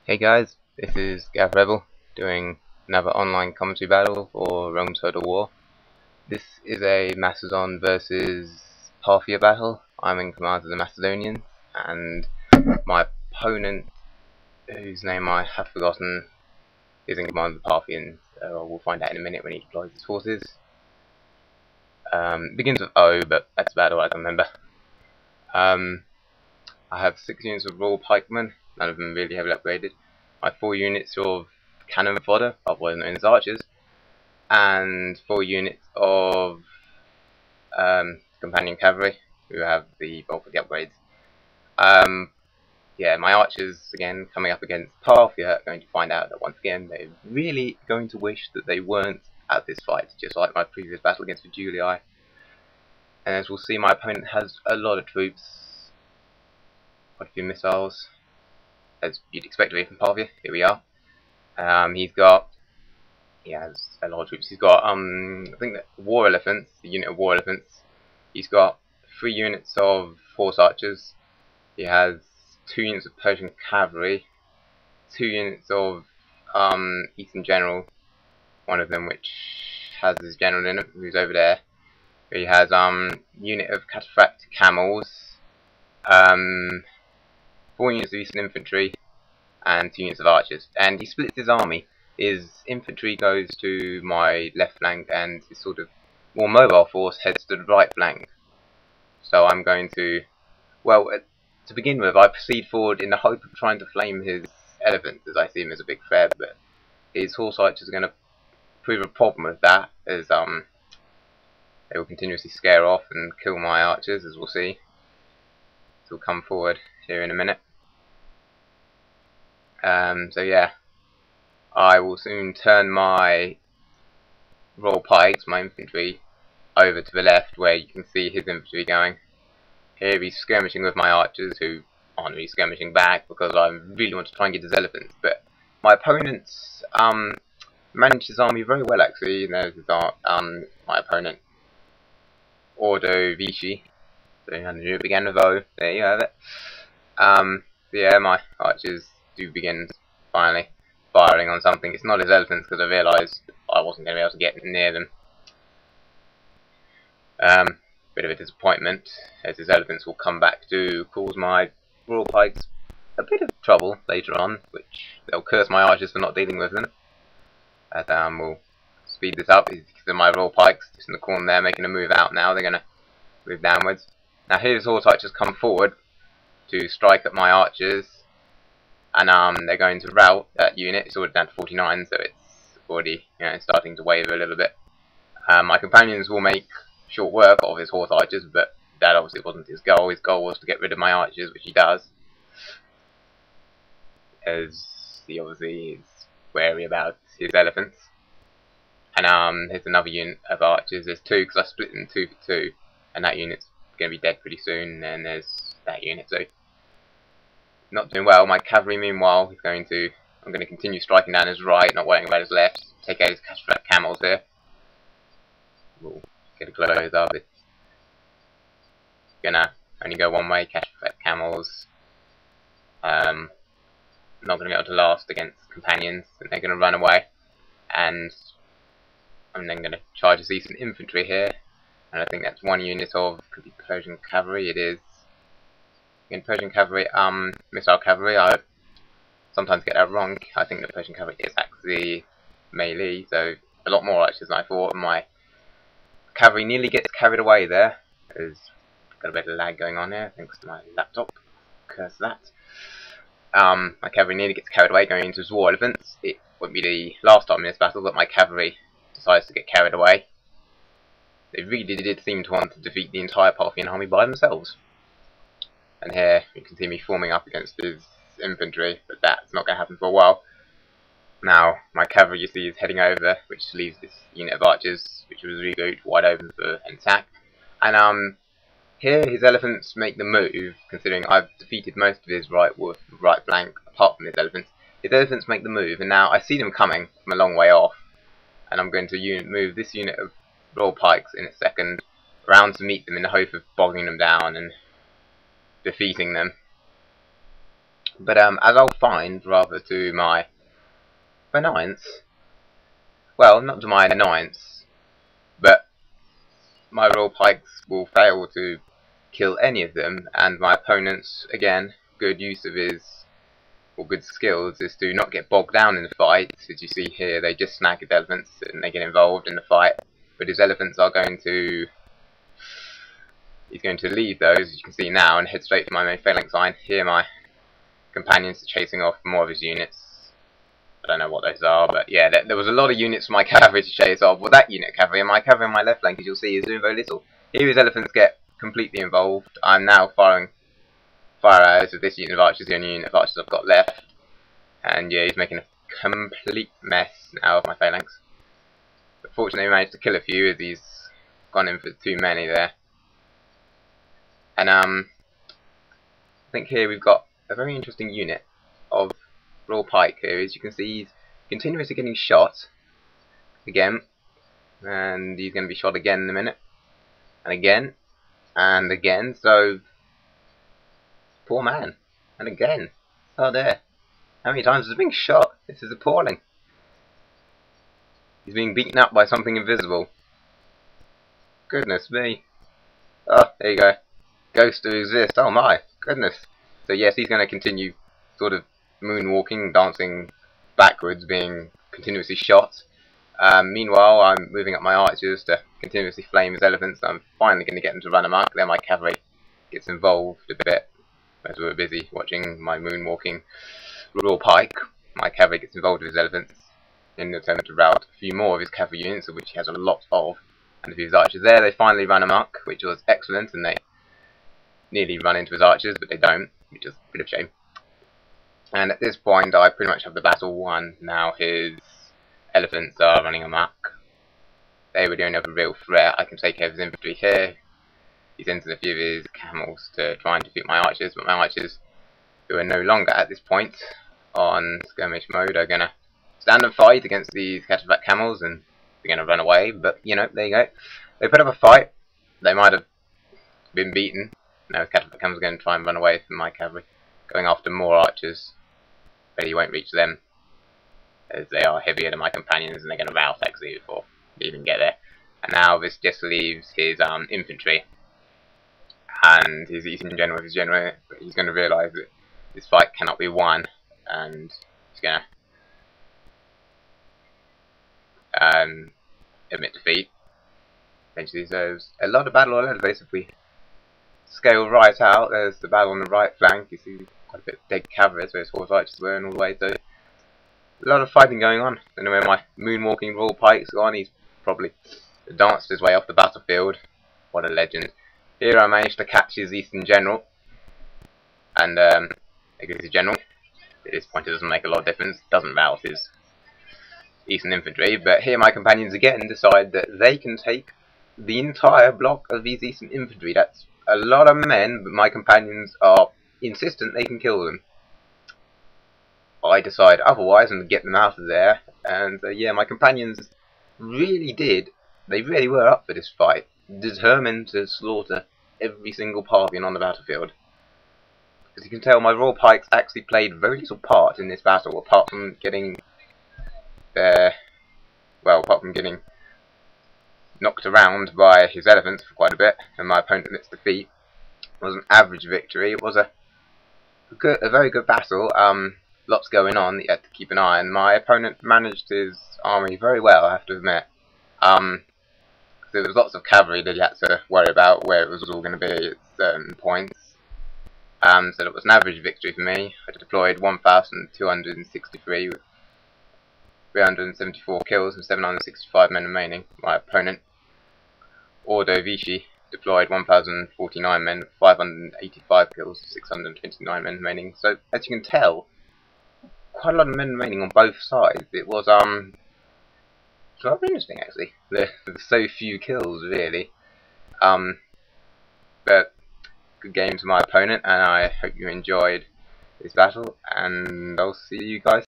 Hey guys, this is Gavrebel doing another online commentary battle for Rome's Total War. This is a Macedon versus Parthia battle. I'm in command of the Macedonians, and my opponent, whose name I have forgotten, is in command of the Parthians. We'll find out in a minute when he deploys his forces. Begins with O, but that's about all I can remember. I have 6 units of Royal Pikemen, none of them really heavily upgraded. I have 4 units of Cannon Fodder, otherwise known as Archers, and 4 units of Companion Cavalry, who have the bulk of the upgrades. Yeah, my Archers, again, coming up against Parthia, are going to find out that once again they're really going to wish that they weren't at this fight, just like my previous battle against the Julii. And as we'll see, my opponent has a lot of troops, quite a few missiles, as you'd expect to be from Parthia. Here we are. He has a lot of troops. He's got, I think that War Elephants, the unit of War Elephants. He's got 3 units of Horse Archers. He has 2 units of Persian Cavalry, 2 units of Eastern General, one of them which has his general in it, who's over there. He has unit of Cataphract Camels, 4 units of Eastern Infantry, and 2 units of Archers. And he splits his army. His infantry goes to my left flank, and his sort of more mobile force heads to the right flank. So I'm going to, well, to begin with, I proceed forward in the hope of trying to flame his elephants, as I see him as a big threat, but his horse archers are going to prove a problem with that, as they will continuously scare off and kill my archers, as we'll see. So we'll come forward here in a minute. So yeah, I will soon turn my Royal Pikes, my infantry, over to the left, where you can see his infantry going. Here he's skirmishing with my archers, who aren't really skirmishing back because I really want to try and get his elephants. But my opponent's managed his army very well, actually. And there's his my opponent, Ordovici. So I knew it began with O. There you have it. So yeah, my archers do begin finally firing on something. It's not his elephants, because I realised I wasn't going to be able to get near them. Bit of a disappointment, as his elephants will come back to cause my Royal Pikes a bit of trouble later on, which they'll curse my archers for not dealing with them. But we'll speed this up. These are my Royal Pikes just in the corner there, making a move out now. They're going to move downwards. Now his horse archers come forward to strike at my archers, and they're going to rout that unit. It's already down to 49, so it's already, you know, starting to waver a little bit. My companions will make short work of his horse archers, but that obviously wasn't his goal. His goal was to get rid of my archers, which he does, as he obviously is wary about his elephants. And here's another unit of archers. There's 2, because I split them 2 for 2, and that unit's going to be dead pretty soon. And there's that unit, so not doing well. My cavalry, meanwhile, is going to, I'm going to continue striking down his right, not worrying about his left. Take out his Cataphract Camels here. We'll get a close up. It's gonna only go one way. Cataphract Camels not gonna be able to last against companions, and they're gonna run away. And I'm then gonna charge his Eastern Infantry here, and I think that's 1 unit of, could be Persian Cavalry. It is. In Persian Cavalry, Missile Cavalry. I sometimes get that wrong. I think the Persian Cavalry is actually melee, so a lot more archers than I thought. And my cavalry nearly gets carried away there. There's got a bit of lag going on here, thanks to my laptop. Curse that. My cavalry nearly gets carried away going into his War Elephants. It won't be the last time in this battle that my cavalry decides to get carried away. They really did seem to want to defeat the entire Parthian army by themselves. And here you can see me forming up against his infantry, but that's not going to happen for a while. Now, my cavalry, you see, is heading over, which leaves this unit of archers, which was regrouped wide open for an attack. And here his elephants make the move, considering I've defeated most of his right flank, apart from his elephants. His elephants make the move, and now I see them coming from a long way off. And I'm going to move this unit of Royal Pikes in a second around to meet them in the hope of bogging them down and defeating them. But as I'll find, rather to my annoyance, well, not to my annoyance, but my royal pikes will fail to kill any of them, and my opponent's, again, good use of his, or good skills, is to not get bogged down in the fight. As you see here, they just snag his elephants and they get involved in the fight, but his elephants are going to, he's going to leave those, as you can see now, and head straight for my main phalanx line. Here my companions are chasing off more of his units. I don't know what those are, but yeah, there was a lot of units for my cavalry to chase off. Well, that unit of cavalry and my cavalry on my left flank, as you'll see, is doing very little. Here his elephants get completely involved. I'm now firing fire arrows with this unit of archers, the only unit of archers I've got left. And yeah, he's making a complete mess now of my phalanx. But fortunately, we managed to kill a few as he's gone in for too many there. And I think here we've got a very interesting unit of Royal Pike here. As you can see, he's continuously getting shot again, and he's going to be shot again in a minute, and again, and again. So, poor man, and again. Oh there! How many times is he being shot? This is appalling. He's being beaten up by something invisible. Goodness me! Oh, there you go. Ghost to exist. Oh my goodness! So yes, he's going to continue sort of moonwalking, dancing backwards, being continuously shot. Meanwhile, I'm moving up my archers to continuously flame his elephants. I'm finally going to get them to run amok. Then my cavalry gets involved a bit as we were busy watching my moonwalking Royal Pike. My cavalry gets involved with his elephants in an attempt to rout a few more of his cavalry units, of which he has a lot of. And if his archers there, they finally run amok, which was excellent, and they nearly run into his archers, but they don't, which is a bit of a shame. And at this point, I pretty much have the battle won. Now his elephants are running amok. They were the only other real threat. I can take care of his infantry here. He sends in a few of his camels to try and defeat my archers, but my archers, who are no longer at this point on skirmish mode, are going to stand and fight against these Cataphract camels, and they're going to run away. But, you know, there you go. They put up a fight. They might have been beaten. Now the Cataphract camels are going to try and run away from my cavalry, going after more archers. But he won't reach them, as they are heavier than my companions, and they're going to rout actually before they even get there. And now this just leaves his infantry and his eastern general, his general. But he's going to realise that this fight cannot be won, and he's going to admit defeat. Eventually, there's a lot of battle all over the place. If we scale right out, there's the battle on the right flank. You see quite a bit of dead cavalry, so his horse archers were in all the way. So a lot of fighting going on. I don't know where my moonwalking Royal Pike's gone. He's probably danced his way off the battlefield. What a legend. Here I managed to catch his eastern general. And his general, at this point it doesn't make a lot of difference. It doesn't rout his eastern infantry. But here my companions again decide that they can take the entire block of these eastern infantry. That's a lot of men, but my companions are insistent they can kill them. I decide otherwise and get them out of there. And yeah, my companions really did. They really were up for this fight, determined to slaughter every single Parthian on the battlefield. As you can tell, my Royal Pikes actually played very little part in this battle, apart from getting knocked around by his elephants for quite a bit, and my opponent admits defeat. It was an average victory. It was a very good battle. Lots going on that you had to keep an eye on. My opponent managed his army very well, I have to admit. There was lots of cavalry that you had to worry about where it was all going to be at certain points. So it was an average victory for me. I deployed 1,263 with 374 kills and 765 men remaining. My opponent, Ordovici, deployed 1,049 men, 585 kills, 629 men remaining. So as you can tell, quite a lot of men remaining on both sides. It was rather interesting actually. There were so few kills really. But good game to my opponent, and I hope you enjoyed this battle, and I'll see you guys